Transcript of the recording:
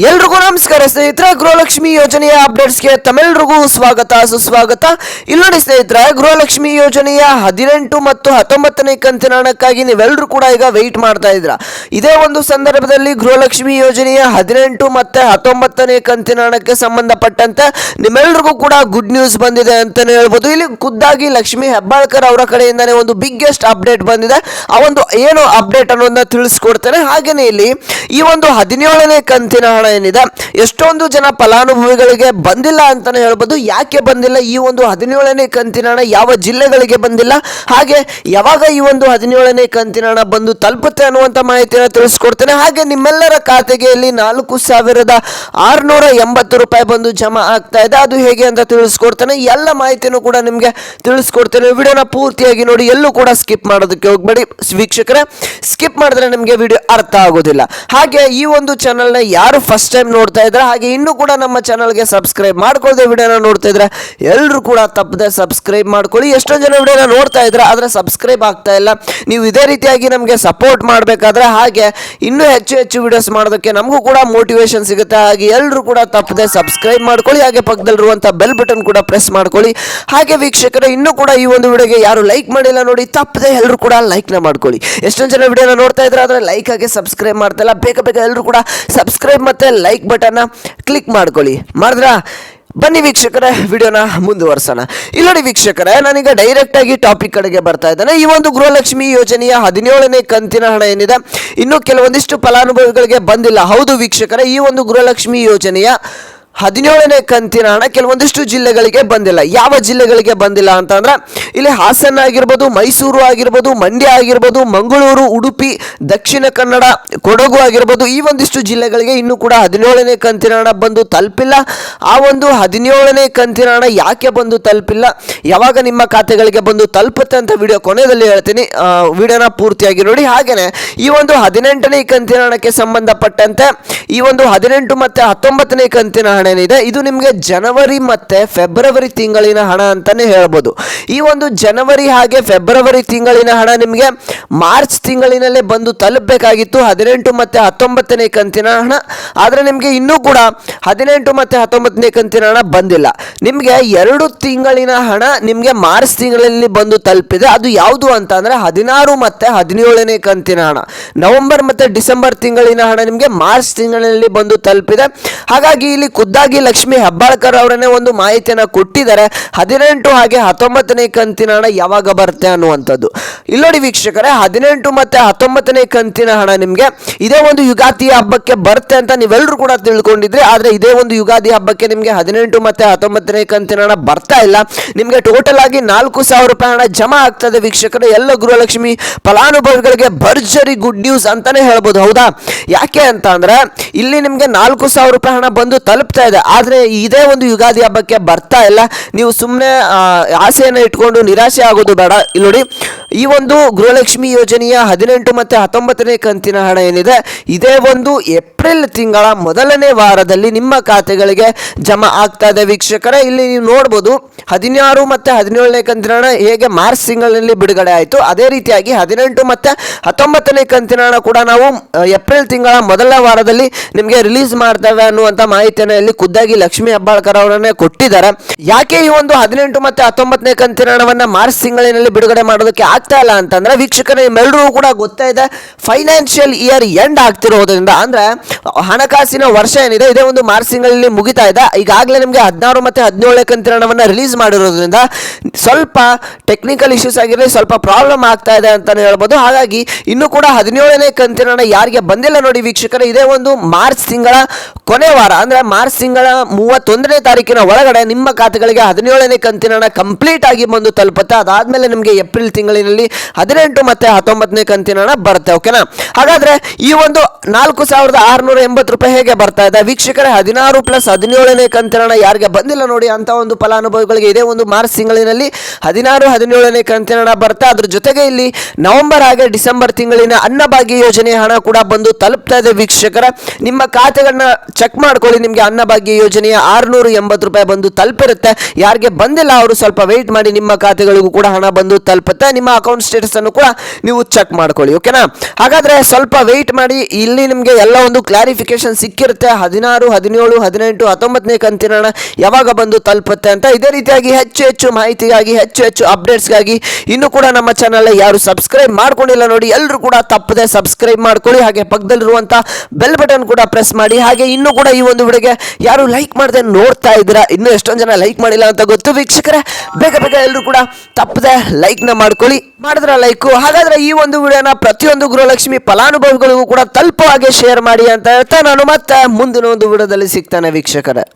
ಎಲ್ರಿಗೂ ನಮಸ್ಕಾರ ಸ್ನೇಹಿತರೆ, ಗೃಹಲಕ್ಷ್ಮಿ ಯೋಜನೆಯ ಅಪ್ಡೇಟ್ಸ್ಗೆ ತಮ್ಮೆಲ್ಲರಿಗೂ ಸ್ವಾಗತ ಸುಸ್ವಾಗತ. ಇಲ್ಲಿ ನೋಡಿ ಸ್ನೇಹಿತರೆ, ಗೃಹಲಕ್ಷ್ಮಿ ಯೋಜನೆಯ 18 ಮತ್ತು 19ನೇ ಕಂತಿನ ಹಣಕ್ಕಾಗಿ ನೀವೆಲ್ಲರೂ ಕೂಡ ಈಗ ವೆಯ್ಟ್ ಮಾಡ್ತಾ ಇದ್ರ. ಇದೇ ಒಂದು ಸಂದರ್ಭದಲ್ಲಿ ಗೃಹಲಕ್ಷ್ಮಿ ಯೋಜನೆಯ 18 ಮತ್ತೆ 19ನೇ ಕಂತಿನ ಹಣಕ್ಕೆ ಸಂಬಂಧಪಟ್ಟಂತೆ ನಿಮ್ಮೆಲ್ಲರಿಗೂ ಕೂಡ ಗುಡ್ ನ್ಯೂಸ್ ಬಂದಿದೆ ಅಂತಾನೆ ಹೇಳ್ಬೋದು. ಇಲ್ಲಿ ಖುದ್ದಾಗಿ ಲಕ್ಷ್ಮಿ ಹೆಬ್ಬಾಳ್ಕರ್ ಅವರ ಕಡೆಯಿಂದಾನೇ ಒಂದು ಬಿಗ್ಗೆಸ್ಟ್ ಅಪ್ಡೇಟ್ ಬಂದಿದೆ. ಆ ಒಂದು ಏನು ಅಪ್ಡೇಟ್ ಅನ್ನೋದನ್ನ ತಿಳಿಸ್ಕೊಡ್ತೇನೆ. ಹಾಗೇನೆ ಇಲ್ಲಿ ಈ ಒಂದು 17ನೇ ಕಂತಿನ ಹಣ ಏನಿದೆ, ಎಷ್ಟೊಂದು ಜನ ಫಲಾನುಭವಿಗಳಿಗೆ ಬಂದಿಲ್ಲ ಅಂತಾನೆ ಹೇಳ್ಬೋದು. ಯಾಕೆ ಬಂದಿಲ್ಲ, ಈ ಒಂದು 17ನೇ ಕಂತಿನ ಹಣ ಯಾವ ಜಿಲ್ಲೆಗಳಿಗೆ ಬಂದಿಲ್ಲ, ಹಾಗೆ ಯಾವಾಗ ಈ ಒಂದು 17ನೇ ಕಂತಿನ ಹಣ ಬಂದು ತಲುಪುತ್ತೆ ಅನ್ನುವಂಥ ಮಾಹಿತಿಯನ್ನು ತಿಳಿಸ್ಕೊಡ್ತೇನೆ. ಹಾಗೆ ನಿಮ್ಮೆಲ್ಲರ ಖಾತೆಗೆ ಇಲ್ಲಿ 4,680 ರೂಪಾಯಿ ಬಂದು ಜಮಾ ಆಗ್ತಾ ಇದೆ. ಅದು ಹೇಗೆ ಅಂತ ತಿಳಿಸ್ಕೊಡ್ತೇನೆ. ಎಲ್ಲ ಮಾಹಿತಿಯನ್ನು ಕೂಡ ನಿಮಗೆ ತಿಳಿಸ್ಕೊಡ್ತೇನೆ. ವಿಡಿಯೋನ ಪೂರ್ತಿಯಾಗಿ ನೋಡಿ, ಎಲ್ಲೂ ಕೂಡ ಸ್ಕಿಪ್ ಮಾಡೋದಕ್ಕೆ ಹೋಗ್ಬೇಡಿ ವೀಕ್ಷಕರೇ. ಸ್ಕಿಪ್ ಮಾಡಿದ್ರೆ ನಿಮಗೆ ವಿಡಿಯೋ ಅರ್ಥ ಆಗೋದಿಲ್ಲ. ಹಾಗೆ ಈ ಒಂದು ಚಾನಲ್ನ ಯಾರು ಫಸ್ಟ್ ಟೈಮ್ ನೋಡ್ತಾ ಇದ್ರೆ, ಹಾಗೆ ಇನ್ನೂ ಕೂಡ ನಮ್ಮ ಚಾನಲ್ಗೆ ಸಬ್ಸ್ಕ್ರೈಬ್ ಮಾಡ್ಕೊಳ್ಳದೆ ವಿಡಿಯೋನ ನೋಡ್ತಾ ಇದ್ರೆ ಎಲ್ಲರೂ ಕೂಡ ತಪ್ಪದೆ ಸಬ್ಸ್ಕ್ರೈಬ್ ಮಾಡ್ಕೊಳ್ಳಿ. ಎಷ್ಟೊಂದು ಜನ ವಿಡಿಯೋನ ನೋಡ್ತಾ ಇದ್ರೆ ಆದರೆ ಸಬ್ಸ್ಕ್ರೈಬ್ ಆಗ್ತಾ ಇಲ್ಲ. ನೀವು ಇದೇ ರೀತಿಯಾಗಿ ನಮಗೆ ಸಪೋರ್ಟ್ ಮಾಡಬೇಕಾದ್ರೆ, ಹಾಗೆ ಇನ್ನೂ ಹೆಚ್ಚು ಹೆಚ್ಚು ವಿಡಿಯೋಸ್ ಮಾಡೋದಕ್ಕೆ ನಮಗೂ ಕೂಡ ಮೋಟಿವೇಶನ್ ಸಿಗುತ್ತೆ. ಹಾಗೆ ಎಲ್ಲರೂ ಕೂಡ ತಪ್ಪದೆ ಸಬ್ಸ್ಕ್ರೈಬ್ ಮಾಡ್ಕೊಳ್ಳಿ. ಹಾಗೆ ಪಕ್ಕದಲ್ಲಿರುವಂಥ ಬೆಲ್ ಬಟನ್ ಕೂಡ ಪ್ರೆಸ್ ಮಾಡ್ಕೊಳ್ಳಿ. ಹಾಗೆ ವೀಕ್ಷಕರೇ, ಇನ್ನೂ ಕೂಡ ಈ ಒಂದು ವಿಡಿಯೋಗೆ ಯಾರು ಲೈಕ್ ಮಾಡಿಲ್ಲ ನೋಡಿ, ತಪ್ಪದೆ ಎಲ್ಲರೂ ಕೂಡ ಲೈಕ್ನ ಮಾಡ್ಕೊಳ್ಳಿ. ಎಷ್ಟೊಂದು ಜನ ವಿಡಿಯೋನ ನೋಡ್ತಾ ಇದ್ರೆ ಆದರೆ ಲೈಕ್ ಆಗಿ ಸಬ್ಸ್ಕ್ರೈಬ್ ಮಾಡ್ತಾ ಇಲ್ಲ. ಬೇಗ ಬೇಗ ಎಲ್ಲರೂ ಕೂಡ ಸಬ್ಸ್ಕ್ರೈಬ್ ಮತ್ತೆ ಲೈಕ್ ಬಟನ್ನ ಕ್ಲಿಕ್ ಮಾಡ್ಕೊಳ್ಳಿ. ಮಾಡಿದ್ರಾ? ಬನ್ನಿ ವೀಕ್ಷಕರೇ, ವಿಡಿಯೋನ ಮುಂದುವರ್ಸೋಣ. ಇಲ್ಲಿ ನೋಡಿ ವೀಕ್ಷಕರೇ, ನಾನೀಗ ಡೈರೆಕ್ಟ್ ಆಗಿ ಟಾಪಿಕ್ ಕಡೆಗೆ ಬರ್ತಾ ಇದ್ದೇನೆ. ಈ ಒಂದು ಗೃಹಲಕ್ಷ್ಮಿ ಯೋಜನೆಯ 17ನೇ ಕಂತಿನ ಹಣ ಏನಿದೆ, ಇನ್ನು ಕೆಲವೊಂದಿಷ್ಟು ಫಲಾನುಭವಿಗಳಿಗೆ ಬಂದಿಲ್ಲ. ಹೌದು ವೀಕ್ಷಕರೇ, ಈ ಒಂದು ಗೃಹಲಕ್ಷ್ಮಿ ಯೋಜನೆಯ 17ನೇ ಕಂತಿನ ಹಣ ಕೆಲವೊಂದಿಷ್ಟು ಜಿಲ್ಲೆಗಳಿಗೆ ಬಂದಿಲ್ಲ. ಯಾವ ಜಿಲ್ಲೆಗಳಿಗೆ ಬಂದಿಲ್ಲ ಅಂತಂದ್ರೆ, ಇಲ್ಲಿ ಹಾಸನ ಆಗಿರ್ಬೋದು, ಮೈಸೂರು ಆಗಿರ್ಬೋದು, ಮಂಡ್ಯ ಆಗಿರ್ಬೋದು, ಮಂಗಳೂರು, ಉಡುಪಿ, ದಕ್ಷಿಣ ಕನ್ನಡ, ಕೊಡಗು ಆಗಿರ್ಬೋದು, ಈ ಒಂದಿಷ್ಟು ಜಿಲ್ಲೆಗಳಿಗೆ ಇನ್ನೂ ಕೂಡ 17ನೇ ಕಂತಿನ ಹಣ ಬಂದು ತಲುಪಿಲ್ಲ. ಆ ಒಂದು 17ನೇ ಕಂತಿನ ಹಣ ಯಾಕೆ ಬಂದು ತಲುಪಿಲ್ಲ, ಯಾವಾಗ ನಿಮ್ಮ ಖಾತೆಗಳಿಗೆ ಬಂದು ತಲುಪುತ್ತೆ ಅಂತ ವಿಡಿಯೋ ಕೊನೆಯಲ್ಲಿ ಹೇಳ್ತೀನಿ. ವಿಡಿಯೋನ ಪೂರ್ತಿಯಾಗಿ ನೋಡಿ. ಹಾಗೆಯೇ ಈ ಒಂದು 18ನೇ ಕಂತಿನ ಹಣಕ್ಕೆ ಸಂಬಂಧಪಟ್ಟಂತೆ ಈ ಒಂದು 18 ಮತ್ತು 19ನೇ ಕಂತಿನ ಹಣ ಏನಿದೆ, ಇದು ನಿಮಗೆ ಜನವರಿ ಮತ್ತೆ ಫೆಬ್ರವರಿ ತಿಂಗಳಿನ ಹಣ ಅಂತಾನೆ ಹೇಳ್ಬೋದು. ಈ ಒಂದು ಜನವರಿ ಹಾಗೆ ಫೆಬ್ರವರಿ ತಿಂಗಳಿನ ಹಣ ನಿಮಗೆ ಮಾರ್ಚ್ ತಿಂಗಳಿನಲ್ಲೇ ಬಂದು ತಲುಪಬೇಕಾಗಿತ್ತು, 18 ಮತ್ತು 19ನೇ ಕಂತಿನ ಹಣ. ಆದರೆ ನಿಮಗೆ ಇನ್ನೂ ಕೂಡ 18 ಮತ್ತು 19ನೇ ಕಂತಿನ ಹಣ ಬಂದಿಲ್ಲ. ನಿಮಗೆ 2 ತಿಂಗಳಿನ ಹಣ ನಿಮಗೆ ಮಾರ್ಚ್ ತಿಂಗಳಲ್ಲಿ ಬಂದು ತಲುಪಿದೆ. ಅದು ಯಾವುದು ಅಂತ ಅಂದ್ರೆ 16 ಮತ್ತು 17ನೇ ಕಂತಿನ ಹಣ. ನವೆಂಬರ್ ಮತ್ತು ಡಿಸೆಂಬರ್ ತಿಂಗಳಿನ ಹಣ ನಿಮಗೆ ಮಾರ್ಚ್ ತಿಂಗಳಲ್ಲಿ ಬಂದು ತಲುಪಿದೆ. ಹಾಗಾಗಿ ಇಲ್ಲಿ ಖುದ್ದಾಗಿ ಲಕ್ಷ್ಮಿ ಹೆಬ್ಬಾಳ್ಕರ್ ಅವರನ್ನೇ ಒಂದು ಮಾಹಿತಿಯನ್ನು ಕೊಟ್ಟಿದ್ದಾರೆ, 18 ಹಾಗೆ 19ನೇ ಕಂತಿನ ಹಣ ಯಾವಾಗ ಬರುತ್ತೆ ಅನ್ನುವಂಥದ್ದು. ಇಲ್ಲಿ ನೋಡಿ ವೀಕ್ಷಕರೇ, 18 ಮತ್ತು 19ನೇ ಕಂತಿನ ಹಣ ನಿಮಗೆ ಇದೇ ಒಂದು ಯುಗಾದಿ ಹಬ್ಬಕ್ಕೆ ಬರುತ್ತೆ ಅಂತ ನೀವೆಲ್ಲರೂ ಕೂಡ ತಿಳ್ಕೊಂಡಿದ್ರಿ. ಆದರೆ ಇದೇ ಒಂದು ಯುಗಾದಿ ಹಬ್ಬಕ್ಕೆ ನಿಮಗೆ 18 ಮತ್ತು 19ನೇ ಕಂತಿನ ಹಣ ಬರ್ತಾ ಇಲ್ಲ. ನಿಮಗೆ ಟೋಟಲ್ ಆಗಿ 4,000 ರೂಪಾಯಿ ಹಣ ಜಮಾ ಆಗ್ತದೆ ವೀಕ್ಷಕರೇ. ಎಲ್ಲ ಗೃಹಲಕ್ಷ್ಮಿ ಫಲಾನುಭವಿಗಳಿಗೆ ಭರ್ಜರಿ ಗುಡ್ ನ್ಯೂಸ್ ಅಂತಾನೆ ಹೇಳ್ಬೋದು. ಹೌದಾ? ಯಾಕೆ ಅಂತ ಅಂದ್ರೆ, ಇಲ್ಲಿ ನಿಮಗೆ 4,000 ರೂಪಾಯಿ ಹಣ ಬಂದು ತಲುಪ್ತಾ ಇದೆ, ಆದರೆ ಇದೇ ಒಂದು ಯುಗಾದಿ ಹಬ್ಬಕ್ಕೆ ಬರ್ತಾ ಇಲ್ಲ. ನೀವು ಸುಮ್ಮನೆ ಆಸೆಯನ್ನು ಇಟ್ಕೊಂಡು ನಿರಾಶೆ ಆಗೋದು ಬೇಡ. ಇಲ್ಲಿ ನೋಡಿ, ಈ ಒಂದು ಗೃಹಲಕ್ಷ್ಮಿ ಯೋಜನೆಯ 18 ಮತ್ತು 19ನೇ ಕಂತಿನ ಹಣ ಏನಿದೆ, ಇದೇ ಒಂದು ಏಪ್ರಿಲ್ ತಿಂಗಳ ಮೊದಲನೇ ವಾರದಲ್ಲಿ ನಿಮ್ಮ ಖಾತೆಗಳಿಗೆ ಜಮಾ ಆಗ್ತಾ ಇದೆ ವೀಕ್ಷಕರೇ. ಇಲ್ಲಿ ನೀವು ನೋಡ್ಬೋದು, 16 ಮತ್ತು 17ನೇ ಕಂತಿನ ಹಣ ಹೇಗೆ ಮಾರ್ಚ್ ತಿಂಗಳಿನಲ್ಲಿ ಬಿಡುಗಡೆ ಆಯಿತು, ಅದೇ ರೀತಿಯಾಗಿ 18 ಮತ್ತು 19ನೇ ಕಂತಿನ ಹಣ ಕೂಡ ನಾವು ಏಪ್ರಿಲ್ ತಿಂಗಳ ಮೊದಲ ವಾರದಲ್ಲಿ ನಿಮಗೆ ರಿಲೀಸ್ ಮಾಡ್ತೇವೆ ಅನ್ನುವಂಥ ಮಾಹಿತಿಯನ್ನು ಇಲ್ಲಿ ಖುದ್ದಾಗಿ ಲಕ್ಷ್ಮಿ ಹೆಬ್ಬಾಳ್ಕರ್ ಅವರನ್ನೇ ಕೊಟ್ಟಿದ್ದಾರೆ. ಯಾಕೆ ಈ ಒಂದು 18 ಮತ್ತು 19ನೇ ಕಂತಿನ ಹಣವನ್ನು ಮಾರ್ಚ್ ತಿಂಗಳಿನಲ್ಲಿ ಬಿಡುಗಡೆ ಮಾಡೋದಕ್ಕೆ ಆಗ್ತಾ ಇಲ್ಲ ಅಂತಂದ್ರೆ, ವೀಕ್ಷಕರೇ ನಿಮ್ಮೆಲ್ಲರೂ ಕೂಡ ಗೊತ್ತಾ ಇದೆ, ಫೈನಾನ್ಷಿಯಲ್ ಇಯರ್ ಎಂಡ್ ಆಗ್ತಿರೋದ್ರಿಂದ, ಅಂದ್ರೆ ಹಣಕಾಸಿನ ವರ್ಷ ಏನಿದೆ ಇದೇ ಒಂದು ಮಾರ್ಚ್ ತಿಂಗಳಲ್ಲಿ ಮುಗಿತಾ ಇದೆ. ಈಗಾಗಲೇ ನಿಮಗೆ 16 ಮತ್ತು 17ನೇ ಕಂತಿನ ಹಣವನ್ನು ರಿಲೀಸ್ ಮಾಡಿರೋದ್ರಿಂದ ಸ್ವಲ್ಪ ಟೆಕ್ನಿಕಲ್ ಇಶ್ಯೂಸ್ ಆಗಿರಲಿ, ಸ್ವಲ್ಪ ಪ್ರಾಬ್ಲಮ್ ಆಗ್ತಾ ಇದೆ ಅಂತಾನೆ ಹೇಳ್ಬೋದು. ಹಾಗಾಗಿ ಇನ್ನೂ ಕೂಡ 17ನೇ ಕಂತಿನ ಹಣ ಯಾರಿಗೆ ಬಂದಿಲ್ಲ ನೋಡಿ ವೀಕ್ಷಕರೇ, ಇದೇ ಒಂದು ಮಾರ್ಚ್ ತಿಂಗಳ ಕೊನೆ ವಾರ ಅಂದ್ರೆ ಮಾರ್ಚ್ ತಿಂಗಳ 31ನೇ ತಾರೀಕಿನ ಒಳಗಡೆ ನಿಮ್ಮ ಖಾತೆಗಳಿಗೆ 17ನೇ ಕಂತಿನ ಹಣ ಕಂಪ್ಲೀಟ್ ಆಗಿ ಬಂದು ತಲುಪುತ್ತೆ. ಅದಾದ್ಮೇಲೆ ನಿಮಗೆ ಏಪ್ರಿಲ್ ತಿಂಗಳಿನಲ್ಲಿ 18 ಮತ್ತು 19ನೇ ಕಂತಿನ ಹಣ ಬರುತ್ತೆ. ಓಕೆನಾ? ಹಾಗಾದ್ರೆ ಈ ಒಂದು 4,680 ರೂಪಾಯಿ ಹೇಗೆ ಬರ್ತಾ ಇದೆ ವೀಕ್ಷಕರೇ? 16 ಪ್ಲಸ್ 17ನೇ ಕಂತಿನ ಹಣ ಯಾರಿಗೆ ಬಂದಿಲ್ಲ ನೋಡಿ ಅಂತ ಒಂದು ಫಲಾನುಭವಿಗಳಿಗೆ ಇದೇ ಒಂದು ಮಾರ್ಚ್ ತಿಂಗಳಿನಲ್ಲಿ 16, 17ನೇ ಕಂತಿನ ಹಣ ಬರುತ್ತೆ. ಅದ್ರ ಜೊತೆಗೆ ಇಲ್ಲಿ ನವೆಂಬರ್ ಹಾಗೆ ಡಿಸೆಂಬರ್ ತಿಂಗಳಿನ ಅನ್ನಭಾಗ್ಯ ಯೋಜನೆ ಹಣ ಕೂಡ ಬಂದು ತಲುಪ್ತಾ ಇದೆ ವೀಕ್ಷಕರ. ನಿಮ್ಮ ಖಾತೆಗಳನ್ನ ಚೆಕ್ ಮಾಡ್ಕೊಳ್ಳಿ. ನಿಮಗೆ ಅನ್ನಭಾಗ್ಯ ಯೋಜನೆಯ 680 ರೂಪಾಯಿ ಬಂದು ತಲುಪಿರುತ್ತೆ. ಯಾರಿಗೆ ಬಂದಿಲ್ಲ ಅವರು ಸ್ವಲ್ಪ ವೆಯ್ಟ್ ಮಾಡಿ, ನಿಮ್ಮ ಖಾತೆಗಳಿಗೂ ಕೂಡ ಹಣ ಬಂದು ತಲುಪುತ್ತೆ. ನಿಮ್ಮ ಅಕೌಂಟ್ ಸ್ಟೇಟಸ್ ಅನ್ನು ಕೂಡ ನೀವು ಚೆಕ್ ಮಾಡ್ಕೊಳ್ಳಿ. ಓಕೆನಾ? ಹಾಗಾದ್ರೆ ಸ್ವಲ್ಪ ವೆಯ್ಟ್ ಮಾಡಿ. ಇಲ್ಲಿ ನಿಮಗೆ ಎಲ್ಲ ಒಂದು ಕ್ಲಾರಿಫಿಕೇಶನ್ ಸಿಕ್ಕಿರುತ್ತೆ. 16, 17, 18, 19ನೇ ಕಂತಿನ ಹಣ ಯಾವಾಗ ಬಂದು ತಲುಪುತ್ತೆ ಅಂತ. ಇದೇ ರೀತಿಯಾಗಿ ಹೆಚ್ಚು ಮಾಹಿತಿಗಾಗಿ, ಹೆಚ್ಚು ಅಪ್ಡೇಟ್ಸ್ಗಾಗಿ ಇನ್ನೂ ಕೂಡ ನಮ್ಮ ಚಾನಲ್ ಯಾರು ಸಬ್ಸ್ಕ್ರೈಬ್ ಮಾಡ್ಕೊಂಡಿಲ್ಲ ನೋಡಿ, ಎಲ್ಲರೂ ಕೂಡ ತಪ್ಪದೆ ಸಬ್ಸ್ಕ್ರೈಬ್ ಮಾಡ್ಕೊಳ್ಳಿ. ಹಾಗೆ ಪಕ್ಕದಲ್ಲಿರುವಂತ ಬೆಲ್ ಬಟನ್ ಕೂಡ ಪ್ರೆಸ್ ಮಾಡಿ. ಹಾಗೆ ಇನ್ನೂ ಕೂಡ ಈ ಒಂದು ವಿಡಿಯೋಗೆ ಯಾರು ಲೈಕ್ ಮಾಡದೆ ನೋಡ್ತಾ ಇದ್ದೀರಾ, ಇನ್ನೂ ಎಷ್ಟೊಂದು ಜನ ಲೈಕ್ ಮಾಡಿಲ್ಲ ಅಂತ ಗೊತ್ತು ವೀಕ್ಷಕರೇ. ಬೇಗ ಎಲ್ಲರೂ ಕೂಡ ತಪ್ಪದೆ ಲೈಕ್ ನ ಮಾಡ್ಕೊಳ್ಳಿ. ಮಾಡಿದ್ರ ಲೈಕ್. ಹಾಗಾದ್ರೆ ಈ ಒಂದು ವಿಡಿಯೋನ ಪ್ರತಿಯೊಂದು ಗೃಹಲಕ್ಷ್ಮಿ ಫಲಾನುಭವಿಗಳಿಗೂ ಕೂಡ ತಲುಪುವ ಹಾಗೆ ಶೇರ್ ಮಾಡಿ ಅಂತ ಹೇಳ್ತಾ ನಾನು ಮತ್ತೆ ಮುಂದಿನ ಒಂದು ವಿಡಿಯೋದಲ್ಲಿ ಸಿಗ್ತಾನೆ ವೀಕ್ಷಕರೇ.